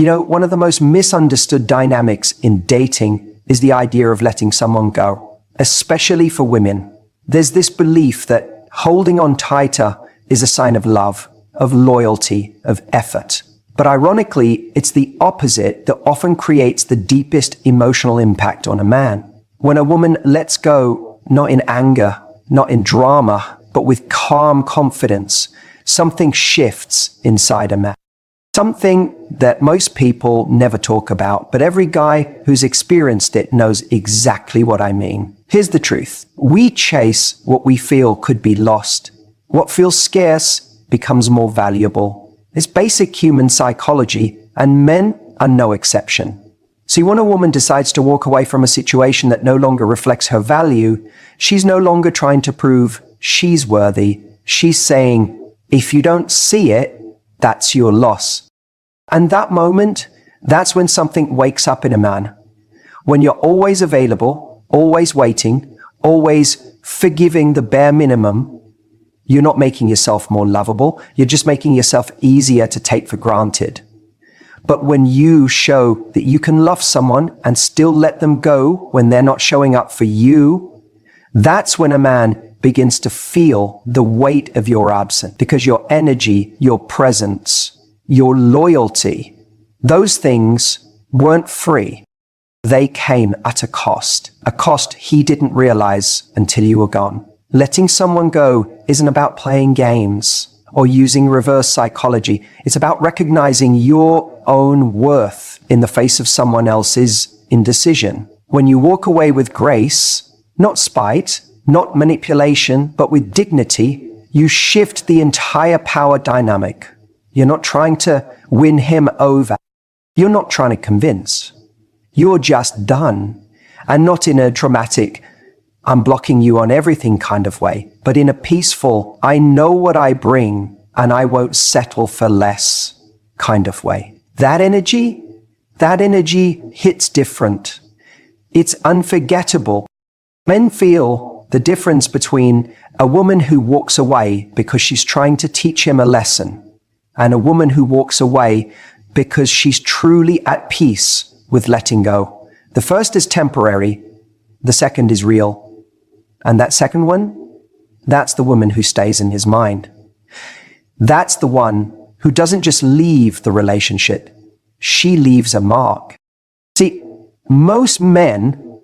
One of the most misunderstood dynamics in dating is the idea of letting someone go, especially for women. There's this belief that holding on tighter is a sign of love, of loyalty, of effort. But ironically, it's the opposite that often creates the deepest emotional impact on a man. When a woman lets go, not in anger, not in drama, but with calm confidence, something shifts inside a man. Something that most people never talk about, but every guy who's experienced it knows exactly what I mean. Here's the truth. We chase what we feel could be lost. What feels scarce becomes more valuable. It's basic human psychology, and men are no exception. See, when a woman decides to walk away from a situation that no longer reflects her value, she's no longer trying to prove she's worthy. She's saying, if you don't see it, that's your loss. And that moment, that's when something wakes up in a man. When you're always available, always waiting, always forgiving the bare minimum, you're not making yourself more lovable. You're just making yourself easier to take for granted. But when you show that you can love someone and still let them go when they're not showing up for you, that's when a man begins to feel the weight of your absence, because your energy, your presence, your loyalty, those things weren't free. They came at a cost he didn't realize until you were gone. Letting someone go isn't about playing games or using reverse psychology. It's about recognizing your own worth in the face of someone else's indecision. When you walk away with grace, not spite, not manipulation, but with dignity, you shift the entire power dynamic. You're not trying to win him over. You're not trying to convince. You're just done. And not in a dramatic, I'm blocking you on everything kind of way, but in a peaceful, I know what I bring and I won't settle for less kind of way. That energy hits different. It's unforgettable. Men feel the difference between a woman who walks away because she's trying to teach him a lesson and a woman who walks away because she's truly at peace with letting go. The first is temporary. The second is real. And that second one, that's the woman who stays in his mind. That's the one who doesn't just leave the relationship. She leaves a mark. See, most men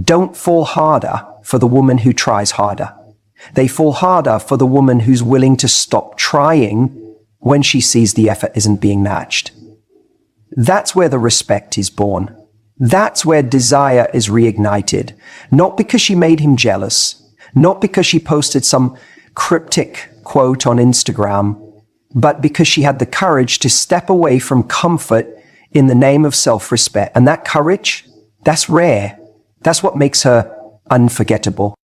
don't fall harder for the woman who tries harder. They fall harder for the woman who's willing to stop trying when she sees the effort isn't being matched. That's where the respect is born. That's where desire is reignited. Not because she made him jealous, not because she posted some cryptic quote on Instagram, but because she had the courage to step away from comfort in the name of self-respect. And that courage, that's rare. That's what makes her unforgettable.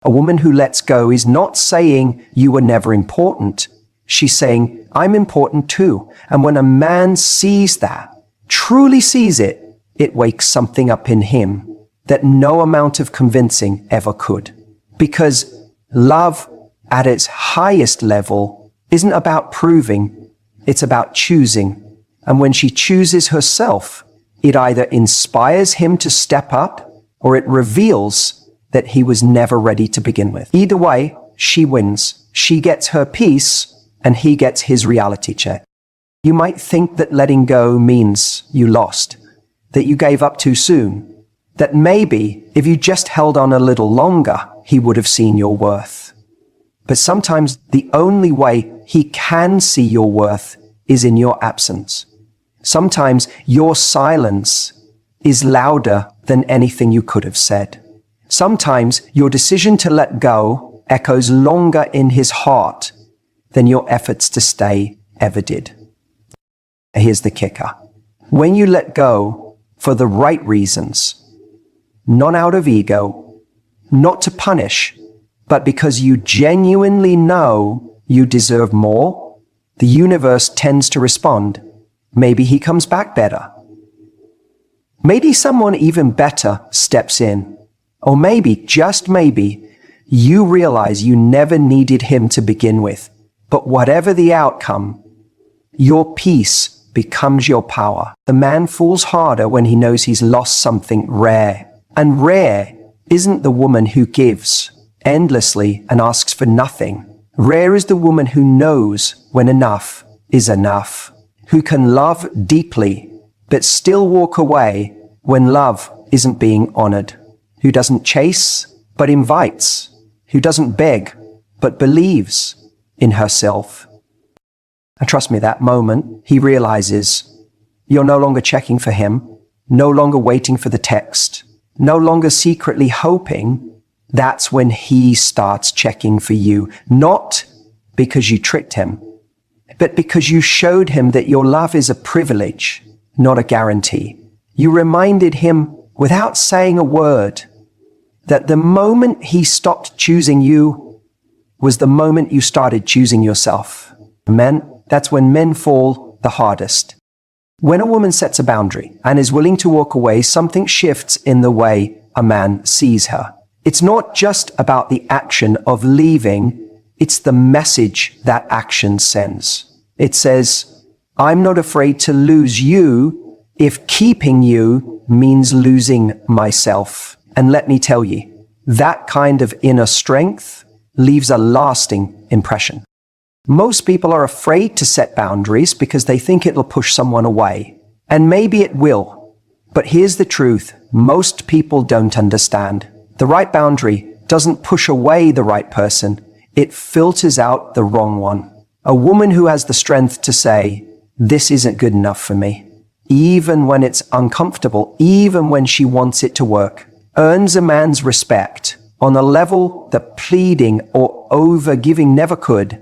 A woman who lets go is not saying you were never important. She's saying, I'm important too. And when a man sees that, truly sees it, it wakes something up in him that no amount of convincing ever could. Because love at its highest level isn't about proving, it's about choosing. And when she chooses herself, it either inspires him to step up or it reveals that he was never ready to begin with. Either way, she wins. She gets her peace and he gets his reality check. You might think that letting go means you lost, that you gave up too soon, that maybe if you just held on a little longer, he would have seen your worth. But sometimes the only way he can see your worth is in your absence. Sometimes your silence is louder than anything you could have said. Sometimes your decision to let go echoes longer in his heart than your efforts to stay ever did. Here's the kicker. When you let go for the right reasons, not out of ego, not to punish, but because you genuinely know you deserve more, the universe tends to respond. Maybe he comes back better. Maybe someone even better steps in. Or maybe, just maybe, you realize you never needed him to begin with. But whatever the outcome, your peace becomes your power. The man falls harder when he knows he's lost something rare. And rare isn't the woman who gives endlessly and asks for nothing. Rare is the woman who knows when enough is enough, who can love deeply but still walk away when love isn't being honored, who doesn't chase but invites, who doesn't beg but believes in herself. And trust me, that moment he realizes you're no longer checking for him, no longer waiting for the text, no longer secretly hoping. That's when he starts checking for you, not because you tricked him, but because you showed him that your love is a privilege, not a guarantee. You reminded him without saying a word that the moment he stopped choosing you was the moment you started choosing yourself. Men, that's when men fall the hardest. When a woman sets a boundary and is willing to walk away, something shifts in the way a man sees her. It's not just about the action of leaving, it's the message that action sends. It says, I'm not afraid to lose you if keeping you means losing myself. And let me tell you, that kind of inner strength leaves a lasting impression. Most people are afraid to set boundaries because they think it'll push someone away. And maybe it will. But here's the truth. Most people don't understand. The right boundary doesn't push away the right person. It filters out the wrong one. A woman who has the strength to say, this isn't good enough for me, even when it's uncomfortable, even when she wants it to work, earns a man's respect on a level that pleading or over-giving never could.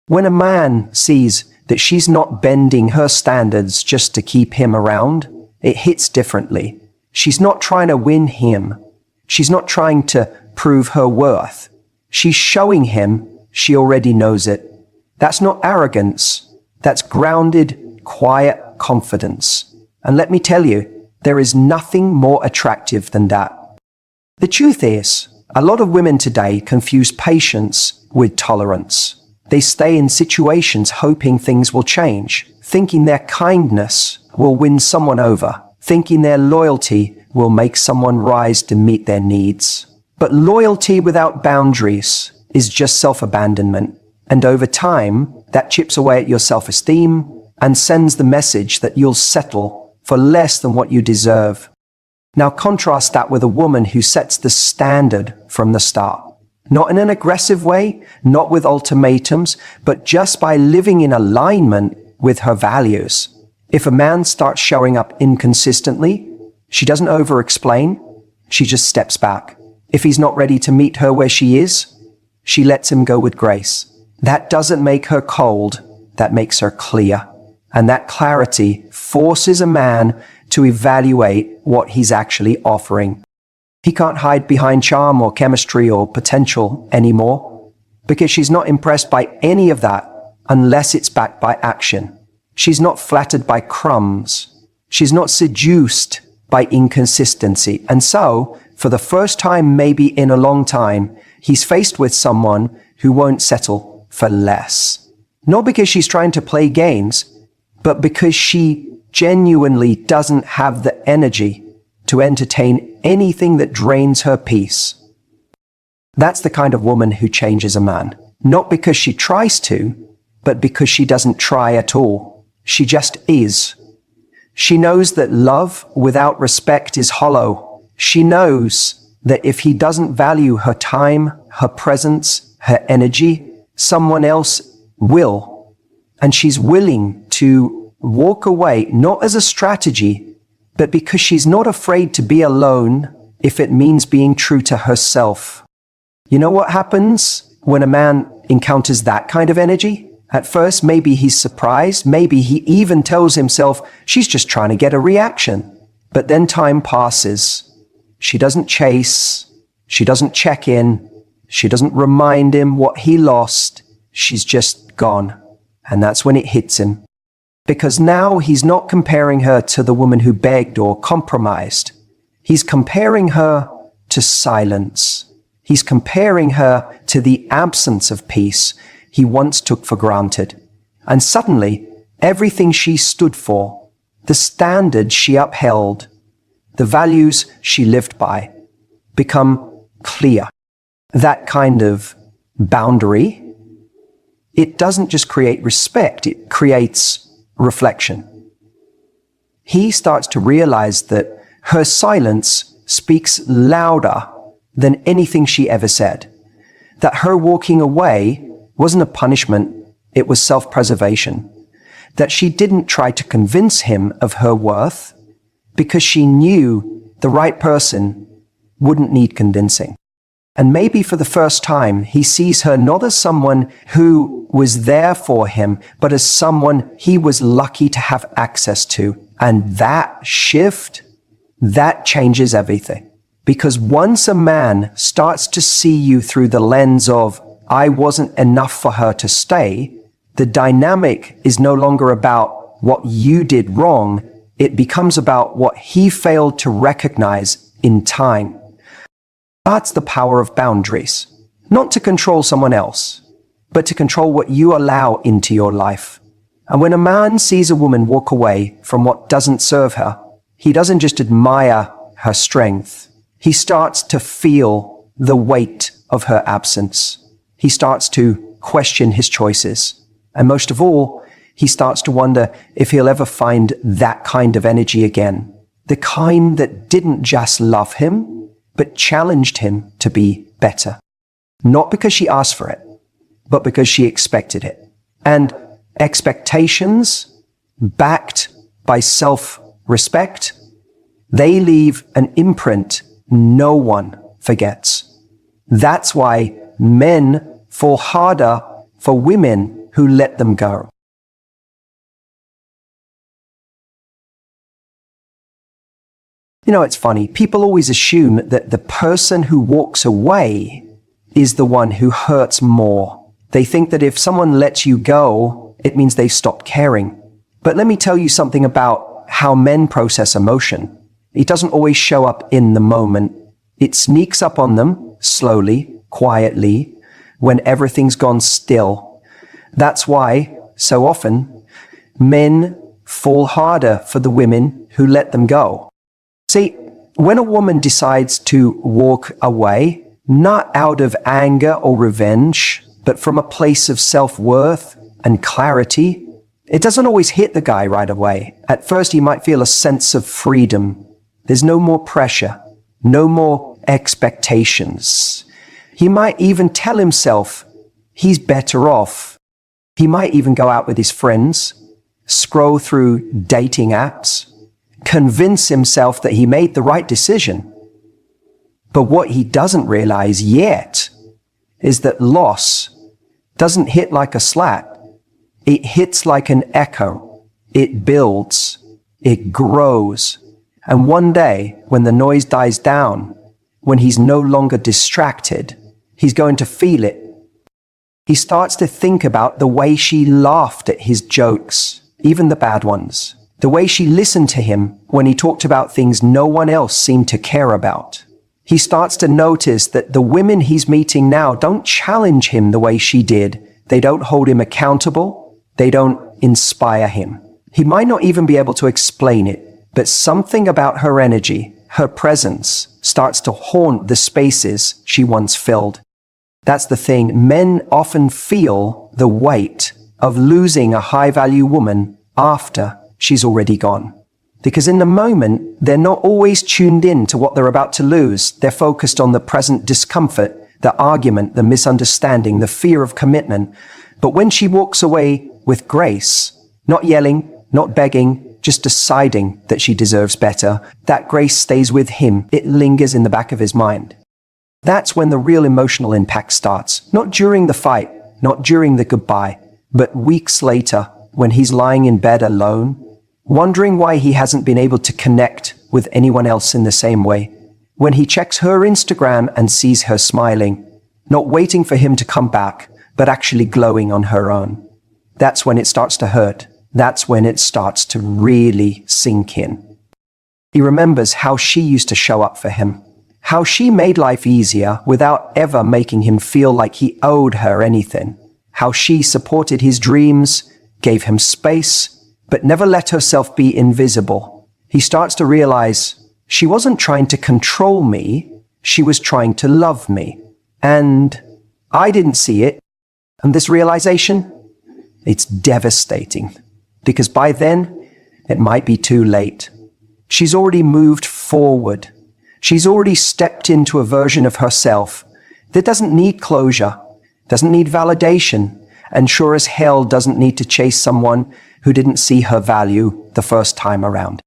When a man sees that she's not bending her standards just to keep him around, it hits differently. She's not trying to win him. She's not trying to prove her worth. She's showing him she already knows it. That's not arrogance. That's grounded, quiet confidence. And let me tell you, there is nothing more attractive than that. The truth is, a lot of women today confuse patience with tolerance. They stay in situations hoping things will change, thinking their kindness will win someone over, thinking their loyalty will make someone rise to meet their needs. But loyalty without boundaries is just self-abandonment. And over time, that chips away at your self-esteem and sends the message that you'll settle for less than what you deserve. Now contrast that with a woman who sets the standard from the start. Not in an aggressive way, not with ultimatums, but just by living in alignment with her values. If a man starts showing up inconsistently, she doesn't over-explain, she just steps back. If he's not ready to meet her where she is, she lets him go with grace. That doesn't make her cold, that makes her clear. And that clarity forces a man to evaluate what he's actually offering. He can't hide behind charm or chemistry or potential anymore, because she's not impressed by any of that unless it's backed by action. She's not flattered by crumbs. She's not seduced by inconsistency. And so, for the first time maybe in a long time, he's faced with someone who won't settle for less. Not because she's trying to play games, but because she genuinely doesn't have the energy to entertain anything that drains her peace. That's the kind of woman who changes a man. Not because she tries to, but because she doesn't try at all. She just is. She knows that love without respect is hollow. She knows that if he doesn't value her time, her presence, her energy, someone else will. And she's willing to walk away, not as a strategy, but because she's not afraid to be alone if it means being true to herself. You know what happens when a man encounters that kind of energy? At first, maybe he's surprised. Maybe he even tells himself she's just trying to get a reaction. But then time passes. She doesn't chase. She doesn't check in. She doesn't remind him what he lost. She's just gone. And that's when it hits him. Because now he's not comparing her to the woman who begged or compromised. He's comparing her to silence. He's comparing her to the absence of peace he once took for granted. And suddenly, Everything she stood for, the standards she upheld, the values she lived by, become clear. That kind of boundary, it doesn't just create respect, it creates reflection. He starts to realize that her silence speaks louder than anything she ever said. That her walking away wasn't a punishment, it was self-preservation. That she didn't try to convince him of her worth because she knew the right person wouldn't need convincing. And maybe for the first time, he sees her not as someone who was there for him, but as someone he was lucky to have access to. And that shift, that changes everything. Because once a man starts to see you through the lens of, I wasn't enough for her to stay, the dynamic is no longer about what you did wrong. It becomes about what he failed to recognize in time. That's the power of boundaries. Not to control someone else, but to control what you allow into your life. And when a man sees a woman walk away from what doesn't serve her, he doesn't just admire her strength. He starts to feel the weight of her absence. He starts to question his choices. And most of all, he starts to wonder if he'll ever find that kind of energy again. The kind that didn't just love him, but challenged him to be better. Not because she asked for it, but because she expected it. And expectations, backed by self-respect, they leave an imprint no one forgets. That's why men fall harder for women who let them go. You know, it's funny. People always assume that the person who walks away is the one who hurts more. They think that if someone lets you go, it means they've stopped caring. But let me tell you something about how men process emotion. It doesn't always show up in the moment. It sneaks up on them slowly, quietly, when everything's gone still. That's why, so often, men fall harder for the women who let them go. See, when a woman decides to walk away, not out of anger or revenge, but from a place of self-worth and clarity, it doesn't always hit the guy right away. At first, he might feel a sense of freedom. There's no more pressure, no more expectations. He might even tell himself he's better off. He might even go out with his friends, scroll through dating apps, convince himself that he made the right decision. But what he doesn't realize yet is that loss doesn't hit like a slap. It hits like an echo. It builds. It grows. And one day, when the noise dies down, when he's no longer distracted, he's going to feel it. He starts to think about the way she laughed at his jokes, even the bad ones. The way she listened to him when he talked about things no one else seemed to care about. He starts to notice that the women he's meeting now don't challenge him the way she did. They don't hold him accountable. They don't inspire him. He might not even be able to explain it, but something about her energy, her presence, starts to haunt the spaces she once filled. That's the thing. Men often feel the weight of losing a high-value woman after she's already gone. Because in the moment, they're not always tuned in to what they're about to lose. They're focused on the present discomfort, the argument, the misunderstanding, the fear of commitment. But when she walks away with grace, not yelling, not begging, just deciding that she deserves better, that grace stays with him. It lingers in the back of his mind. That's when the real emotional impact starts. Not during the fight, not during the goodbye, but weeks later, when he's lying in bed alone, wondering why he hasn't been able to connect with anyone else in the same way. When he checks her Instagram and sees her smiling, not waiting for him to come back, but actually glowing on her own. That's when it starts to hurt. That's when it starts to really sink in. He remembers how she used to show up for him, how she made life easier without ever making him feel like he owed her anything, how she supported his dreams gave him space, but never let herself be invisible. He starts to realize she wasn't trying to control me, she was trying to love me. And I didn't see it. And this realization, it's devastating. Because by then, it might be too late. She's already moved forward. She's already stepped into a version of herself that doesn't need closure, doesn't need validation, and sure as hell doesn't need to chase someone who didn't see her value the first time around.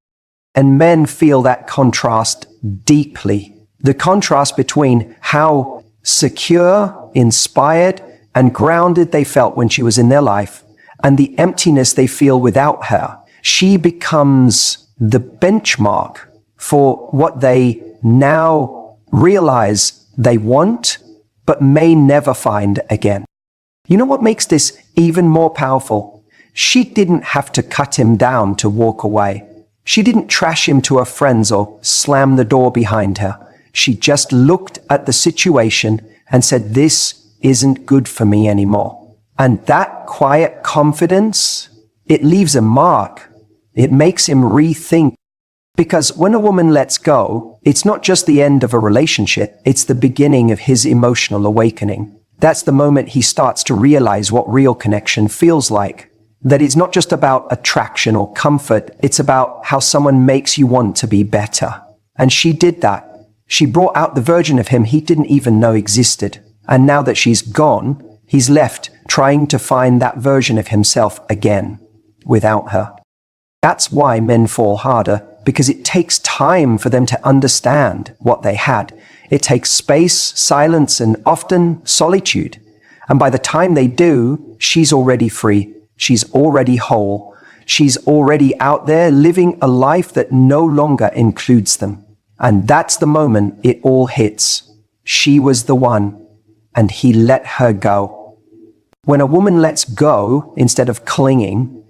And men feel that contrast deeply. The contrast between how secure, inspired, and grounded they felt when she was in their life, and the emptiness they feel without her. She becomes the benchmark for what they now realize they want, but may never find again. You know what makes this even more powerful? She didn't have to cut him down to walk away. She didn't trash him to her friends or slam the door behind her. She just looked at the situation and said, this isn't good for me anymore. And that quiet confidence, it leaves a mark. It makes him rethink. Because when a woman lets go, it's not just the end of a relationship, it's the beginning of his emotional awakening. That's the moment he starts to realize what real connection feels like. That it's not just about attraction or comfort, it's about how someone makes you want to be better. And she did that. She brought out the version of him he didn't even know existed. And now that she's gone, he's left trying to find that version of himself again, without her. That's why men fall harder, because it takes time for them to understand what they had. It takes space, silence, and often solitude. And by the time they do, she's already free. She's already whole. She's already out there living a life that no longer includes them. And that's the moment it all hits. She was the one, and he let her go. When a woman lets go instead of clinging,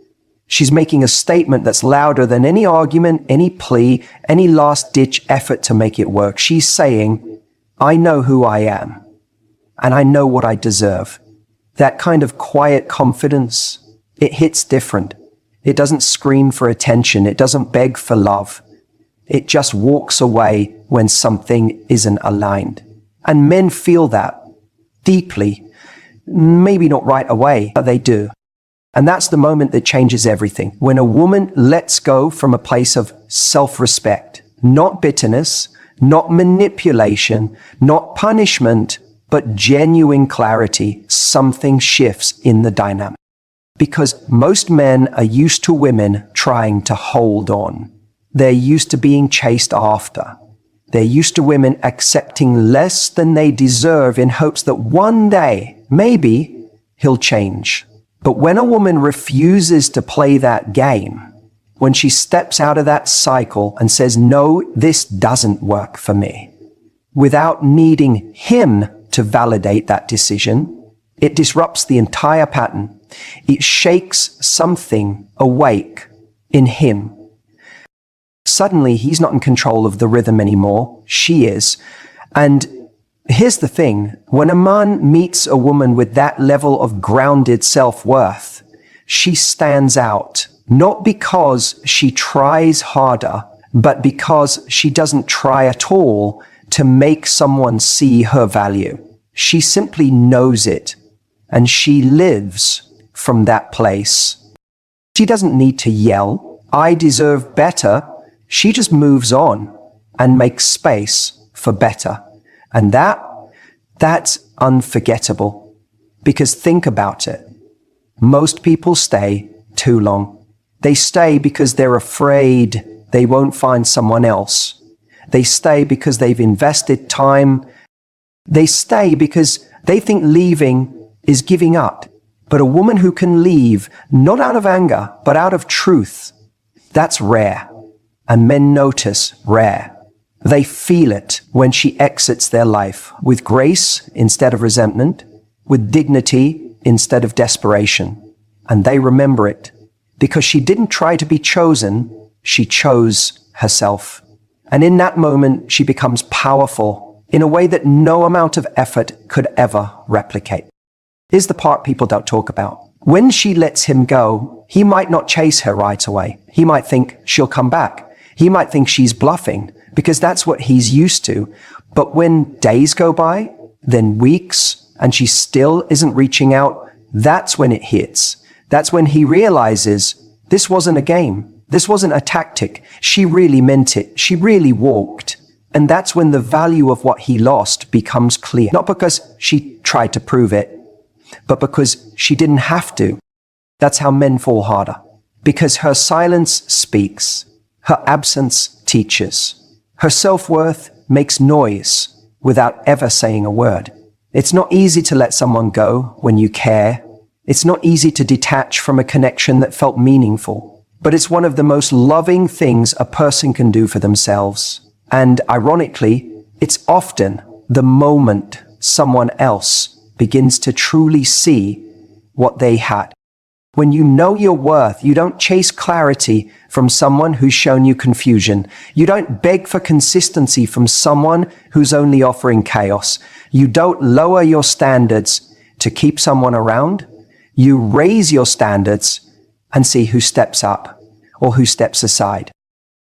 she's making a statement that's louder than any argument, any plea, any last-ditch effort to make it work. She's saying, I know who I am, and I know what I deserve. That kind of quiet confidence, it hits different. It doesn't scream for attention. It doesn't beg for love. It just walks away when something isn't aligned. And men feel that deeply. Maybe not right away, but they do. And that's the moment that changes everything. When a woman lets go from a place of self-respect, not bitterness, not manipulation, not punishment, but genuine clarity, something shifts in the dynamic. Because most men are used to women trying to hold on. They're used to being chased after. They're used to women accepting less than they deserve in hopes that one day, maybe, he'll change. But when a woman refuses to play that game, when she steps out of that cycle and says, no, this doesn't work for me, without needing him to validate that decision, it disrupts the entire pattern. It shakes something awake in him. Suddenly, he's not in control of the rhythm anymore. She is. And here's the thing. When a man meets a woman with that level of grounded self-worth, she stands out, not because she tries harder, but because she doesn't try at all to make someone see her value. She simply knows it, and she lives from that place. She doesn't need to yell, I deserve better. She just moves on and makes space for better. And that's unforgettable. Because think about it. Most people stay too long. They stay because they're afraid they won't find someone else. They stay because they've invested time. They stay because they think leaving is giving up. But a woman who can leave, not out of anger, but out of truth, that's rare. And men notice rare. They feel it when she exits their life with grace instead of resentment, with dignity instead of desperation. And they remember it because she didn't try to be chosen, she chose herself. And in that moment, she becomes powerful in a way that no amount of effort could ever replicate. Here's the part people don't talk about. When she lets him go, he might not chase her right away. He might think she'll come back. He might think she's bluffing because that's what he's used to. But when days go by, then weeks, and she still isn't reaching out, that's when it hits. That's when he realizes this wasn't a game. This wasn't a tactic. She really meant it. She really walked. And that's when the value of what he lost becomes clear. Not because she tried to prove it, but because she didn't have to. That's how men fall harder. Because her silence speaks. Her absence teaches. Her self-worth makes noise without ever saying a word. It's not easy to let someone go when you care. It's not easy to detach from a connection that felt meaningful. But it's one of the most loving things a person can do for themselves. And ironically, it's often the moment someone else begins to truly see what they had. When you know your worth, you don't chase clarity from someone who's shown you confusion. You don't beg for consistency from someone who's only offering chaos. You don't lower your standards to keep someone around. You raise your standards and see who steps up or who steps aside.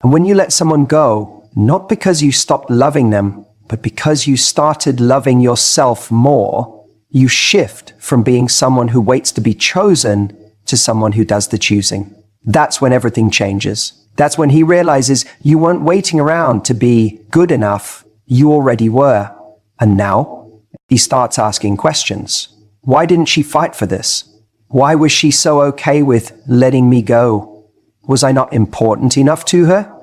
And when you let someone go, not because you stopped loving them, but because you started loving yourself more, you shift from being someone who waits to be chosen to someone who does the choosing. That's when everything changes. That's when he realizes you weren't waiting around to be good enough. You already were. And now he starts asking questions. Why didn't she fight for this? Why was she so okay with letting me go? Was I not important enough to her?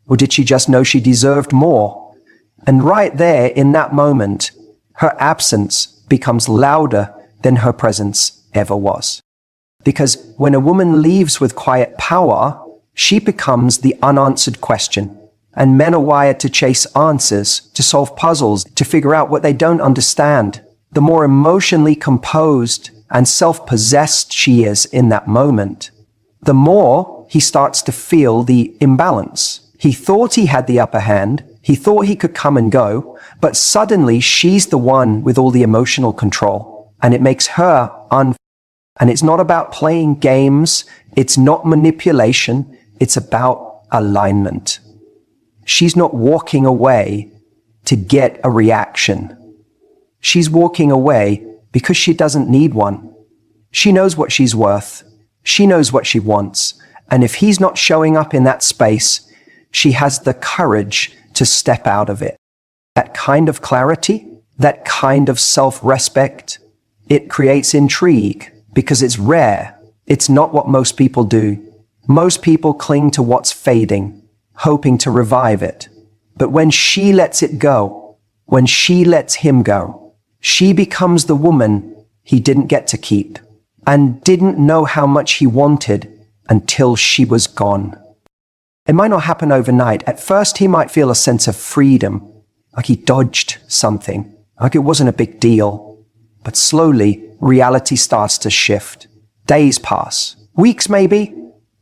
Or did she just know she deserved more? And right there in that moment, her absence becomes louder than her presence ever was. Because when a woman leaves with quiet power, she becomes the unanswered question. And men are wired to chase answers, to solve puzzles, to figure out what they don't understand. The more emotionally composed and self-possessed she is in that moment, the more he starts to feel the imbalance. He thought he had the upper hand. He thought he could come and go, but suddenly she's the one with all the emotional control. And it makes her And it's not about playing games. It's not manipulation. It's about alignment. She's not walking away to get a reaction. She's walking away because she doesn't need one. She knows what she's worth. She knows what she wants. And if he's not showing up in that space, she has the courage to step out of it. That kind of clarity, that kind of self-respect, it creates intrigue. Because it's rare. It's not what most people do. Most people cling to what's fading, hoping to revive it. But when she lets it go, when she lets him go, she becomes the woman he didn't get to keep and didn't know how much he wanted until she was gone. It might not happen overnight. At first, he might feel a sense of freedom, like he dodged something, like it wasn't a big deal. But slowly, reality starts to shift. Days pass, weeks maybe,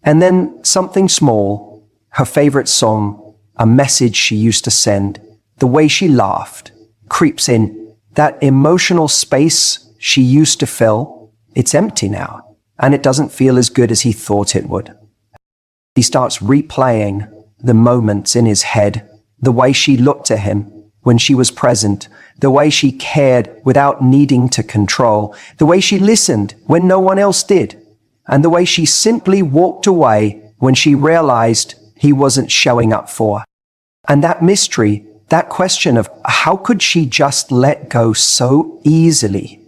and then something small, her favorite song, a message she used to send, the way she laughed, creeps in. That emotional space she used to fill, it's empty now, and it doesn't feel as good as he thought it would. He starts replaying the moments in his head, the way she looked at him when she was present, the way she cared without needing to control, the way she listened when no one else did, and the way she simply walked away when she realized he wasn't showing up for her. And that mystery, that question of how could she just let go so easily,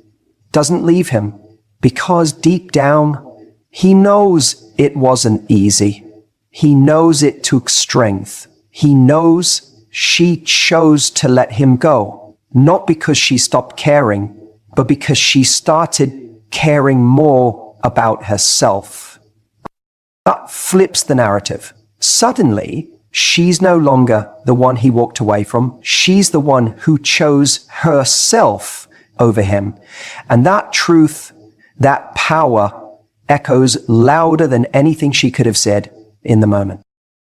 doesn't leave him, because deep down, he knows it wasn't easy. He knows it took strength. He knows she chose to let him go, not because she stopped caring, but because she started caring more about herself. That flips the narrative. Suddenly, she's no longer the one he walked away from. She's the one who chose herself over him. And that truth, that power, echoes louder than anything she could have said in the moment.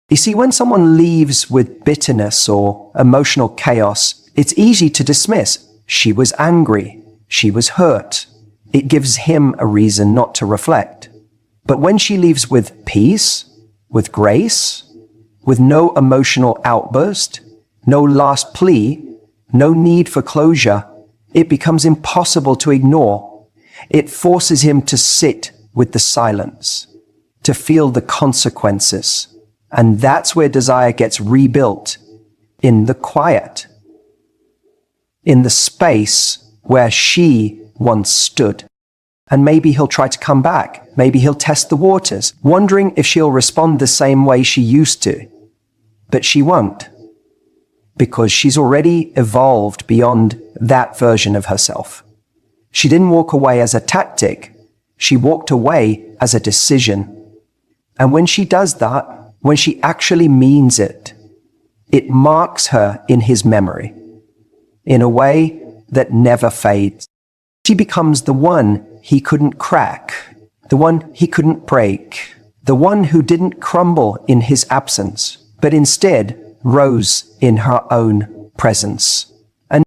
You see, when someone leaves with bitterness or emotional chaos, it's easy to dismiss. She was angry. She was hurt. It gives him a reason not to reflect. But when she leaves with peace, with grace, with no emotional outburst, no last plea, no need for closure, it becomes impossible to ignore. It forces him to sit with the silence, to feel the consequences. And that's where desire gets rebuilt, in the quiet, in the space where she once stood. And maybe he'll try to come back. Maybe he'll test the waters, wondering if she'll respond the same way she used to. But she won't, because she's already evolved beyond that version of herself. She didn't walk away as a tactic. She walked away as a decision. And when she does that, when she actually means it, it marks her in his memory in a way that never fades. She becomes the one he couldn't crack, the one he couldn't break, the one who didn't crumble in his absence, but instead rose in her own presence.